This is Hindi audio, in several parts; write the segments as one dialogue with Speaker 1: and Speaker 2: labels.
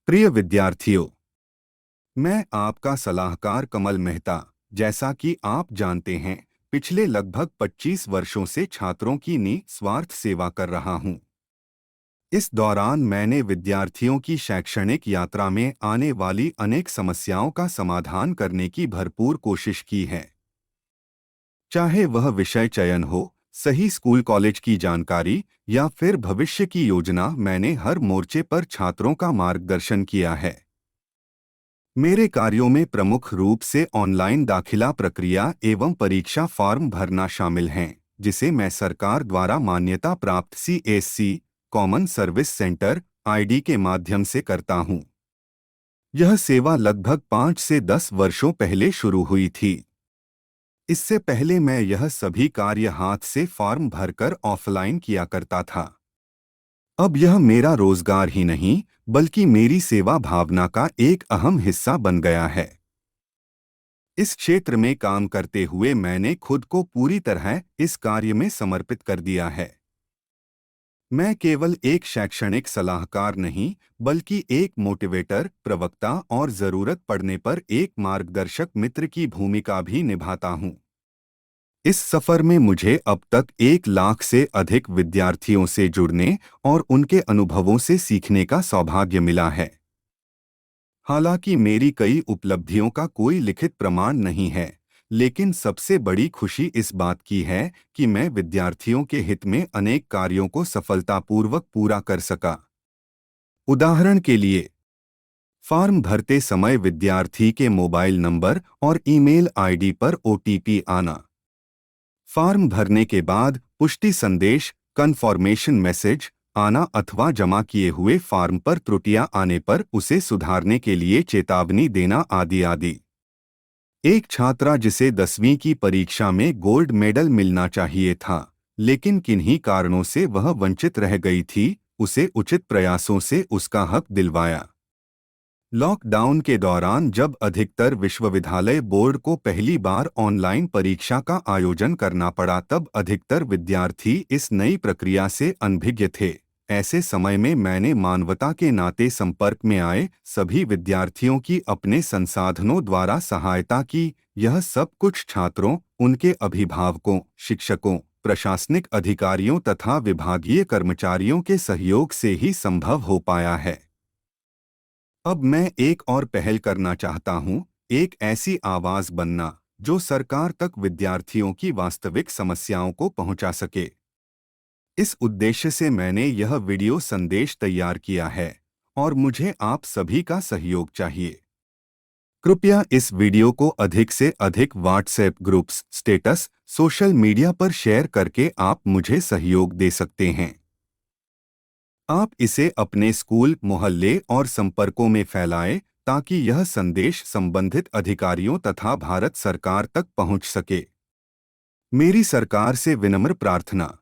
Speaker 1: प्रिय विद्यार्थियों, मैं आपका सलाहकार कमल मेहता। जैसा कि आप जानते हैं, पिछले लगभग 25 वर्षों से छात्रों की निस्वार्थ सेवा कर रहा हूं। इस दौरान मैंने विद्यार्थियों की शैक्षणिक यात्रा में आने वाली अनेक समस्याओं का समाधान करने की भरपूर कोशिश की है। चाहे वह विषय चयन हो, सही स्कूल कॉलेज की जानकारी या फिर भविष्य की योजना, मैंने हर मोर्चे पर छात्रों का मार्गदर्शन किया है। मेरे कार्यों में प्रमुख रूप से ऑनलाइन दाखिला प्रक्रिया एवं परीक्षा फॉर्म भरना शामिल हैं, जिसे मैं सरकार द्वारा मान्यता प्राप्त CSC common service centre ID के माध्यम से करता हूं। यह सेवा लगभग 5 से 10 वर्षों पहले शुरू हुई थी। इससे पहले मैं यह सभी कार्य हाथ से फॉर्म भरकर ऑफलाइन किया करता था। अब यह मेरा रोजगार ही नहीं, बल्कि मेरी सेवा भावना का एक अहम हिस्सा बन गया है। इस क्षेत्र में काम करते हुए मैंने खुद को पूरी तरह इस कार्य में समर्पित कर दिया है। मैं केवल एक शैक्षणिक सलाहकार नहीं, बल्कि एक मोटिवेटर, प्रवक्ता और जरूरत पड़ने पर एक मार्गदर्शक मित्र की भूमिका भी निभाता हूं। इस सफर में मुझे अब तक 1 लाख से अधिक विद्यार्थियों से जुड़ने और उनके अनुभवों से सीखने का सौभाग्य मिला है। हालांकि मेरी कई उपलब्धियों का कोई लिखित प्रमाण नहीं है, लेकिन सबसे बड़ी खुशी इस बात की है कि मैं विद्यार्थियों के हित में अनेक कार्यों को सफलतापूर्वक पूरा कर सका। उदाहरण के लिए, फॉर्म भरते समय विद्यार्थी के मोबाइल नंबर और ईमेल ID पर OTP आना, फॉर्म भरने के बाद पुष्टि संदेश कन्फर्मेशन मैसेज आना अथवा जमा किए हुए फॉर्म पर त्रुटियां आने पर उसे सुधारने के लिए चेतावनी देना आदि आदि। एक छात्रा जिसे 10वीं की परीक्षा में गोल्ड मेडल मिलना चाहिए था, लेकिन किन्हीं कारणों से वह वंचित रह गई थी, उसे उचित प्रयासों से उसका हक दिलवाया। लॉकडाउन के दौरान जब अधिकतर विश्वविद्यालय बोर्ड को पहली बार ऑनलाइन परीक्षा का आयोजन करना पड़ा, तब अधिकतर विद्यार्थी इस नई प्रक्रिया से अनभिज्ञ थे। ऐसे समय में मैंने मानवता के नाते संपर्क में आए सभी विद्यार्थियों की अपने संसाधनों द्वारा सहायता की। यह सब कुछ छात्रों, उनके अभिभावकों, शिक्षकों, प्रशासनिक अधिकारियों तथा विभागीय कर्मचारियों के सहयोग से ही संभव हो पाया है। अब मैं एक और पहल करना चाहता हूं, एक ऐसी आवाज बनना जो सरकार तक विद्यार्थियों की वास्तविक समस्याओं को पहुंचा सके। इस उद्देश्य से मैंने यह वीडियो संदेश तैयार किया है और मुझे आप सभी का सहयोग चाहिए। कृपया इस वीडियो को अधिक से अधिक WhatsApp groups, status, social media पर शेयर करके आप मुझे सहयोग दे सकते हैं। आप इसे अपने स्कूल, मोहल्ले और संपर्कों में फैलाएं ताकि यह संदेश संबंधित अधिकारियों तथा भारत सरकार तक पहुंच सके। मेरी सरकार से विनम्र प्रार्थना।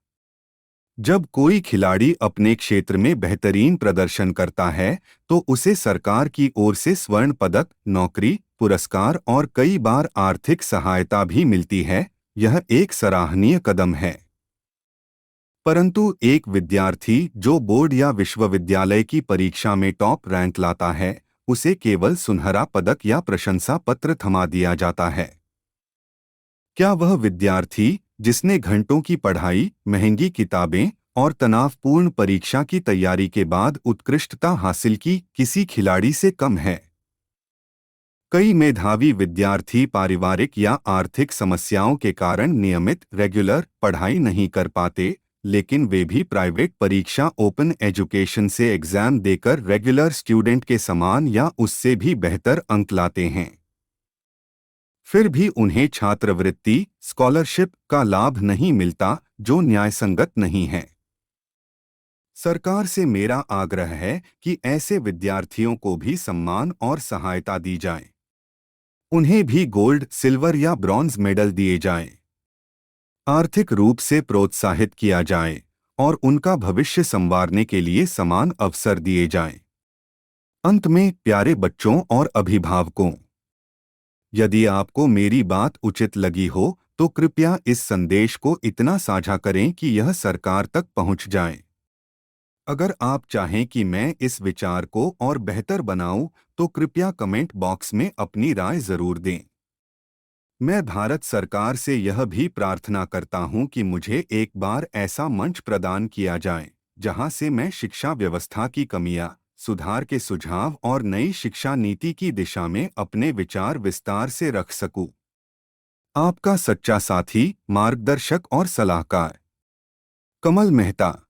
Speaker 1: जब कोई खिलाड़ी अपने क्षेत्र में बेहतरीन प्रदर्शन करता है, तो उसे सरकार की ओर से स्वर्ण पदक, नौकरी, पुरस्कार और कई बार आर्थिक सहायता भी मिलती है। यह एक सराहनीय कदम है। परंतु एक विद्यार्थी जो बोर्ड या विश्वविद्यालय की परीक्षा में टॉप रैंक लाता है, उसे केवल सुनहरा पदक या प्रशंसा पत्र थमा दिया जाता है। क्या वह विद्यार्थी जिसने घंटों की पढ़ाई, महंगी किताबें और तनावपूर्ण परीक्षा की तैयारी के बाद उत्कृष्टता हासिल की, किसी खिलाड़ी से कम है? कई मेधावी विद्यार्थी पारिवारिक या आर्थिक समस्याओं के कारण नियमित रेगुलर पढ़ाई नहीं कर पाते, लेकिन वे भी प्राइवेट परीक्षा, ओपन एजुकेशन से एग्जाम देकर रेगुलर स्टूडेंट के समान या उससे भी बेहतर अंक लाते हैं। फिर भी उन्हें छात्रवृत्ति, स्कॉलरशिप का लाभ नहीं मिलता, जो न्यायसंगत नहीं है। सरकार से मेरा आग्रह है कि ऐसे विद्यार्थियों को भी सम्मान और सहायता दी जाए। उन्हें भी गोल्ड, सिल्वर या ब्रॉन्ज मेडल दिए जाएं। आर्थिक रूप से प्रोत्साहित किया जाए और उनका भविष्य संवारने के लिए समान अवसर दिए जाएं। अंत में, प्यारे बच्चों और अभिभावकों, यदि आपको मेरी बात उचित लगी हो, तो कृपया इस संदेश को इतना साझा करें कि यह सरकार तक पहुंच जाए। अगर आप चाहें कि मैं इस विचार को और बेहतर बनाऊं, तो कृपया कमेंट बॉक्स में अपनी राय जरूर दें। मैं भारत सरकार से यह भी प्रार्थना करता हूं कि मुझे एक बार ऐसा मंच प्रदान किया जाए, जहां से मैं शिक्षा व्यवस्था की कमियां, सुधार के सुझाव और नई शिक्षा नीति की दिशा में अपने विचार विस्तार से रख सकूं। आपका सच्चा साथी, मार्गदर्शक और सलाहकार, कमल मेहता।